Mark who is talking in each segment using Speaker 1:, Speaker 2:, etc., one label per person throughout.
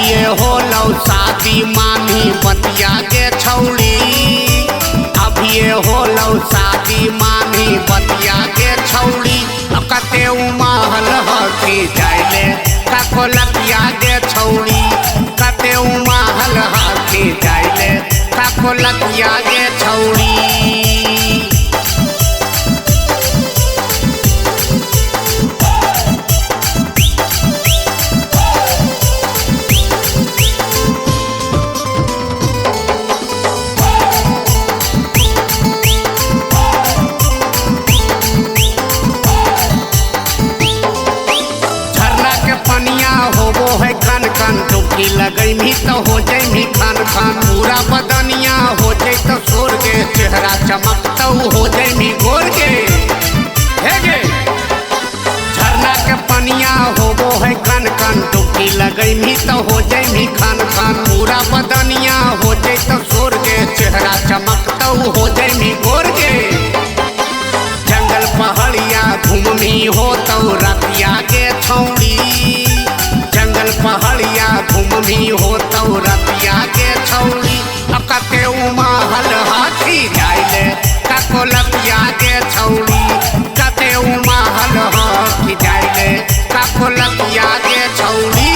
Speaker 1: ये होलो शादी मानी बतिया के छौड़ी। अब ये होलो शादी मानी बतिया के छौड़ी। कते उमहल हकी जाइले काको लतिया के छौड़ी। कते उमहल हकी जाइले काको लतिया के छौड़ी। होबो है खन खन डुबकी लगैमी तो हो जैमी खन खन। पूरा बदनिया हो जाए तो सोर गे चेहरा चमकता हो जैमी गोर गे। हे गे झरना के पनिया होबो है खन खन डुबकी लगैमी तो हो जैमी खन खन। पूरा बदनिया हो जाए तो सोर गे चेहरा चमकता हो जैमी गोर गे। जंगल पहाड़िया घूमनी हो तो रतिया के छौड़ी। जंगल पहाड़िया घूमनी हो तो रतिया के छौड़ी। कते उमहल हाथी जाइले काको लतिया के छौड़ी। कते उमहल हाथी जाइले काको लतिया के छौड़ी।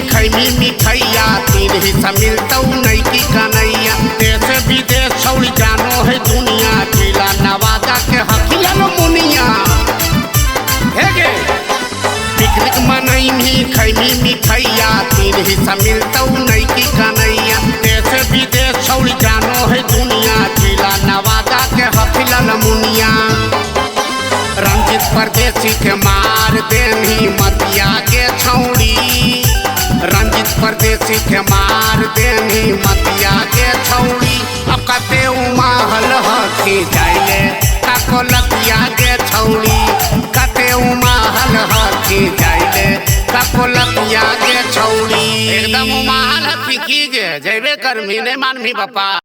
Speaker 1: खैमी मिठैया तीन हिस्सा मिलता नहीं की कन्हैया। देश विदेश छौड़ी जानो है दुनिया। जिला नवादा के हकिया मुनिया। हे गे पिकनिक मनैमी खैमी मिठैया तीन हिस्सा मिलता नहीं की कन्हैया। देश विदेश छौड़ी जानो है दुनिया। जिला नवादा के हकिया मुनिया। रंजित परदेसी के मार देनी मतिया के छौड़ी। रंजित परदेसी के मार देनी मतिया के छौड़ी। कते उमहल हकी जाइले काको लतिया के छौड़ी। कते उमहल हकी जाइले काको लतिया के छौड़ी। एकदम उमहल हकी गे जेबे कर मीने मान भी बापा।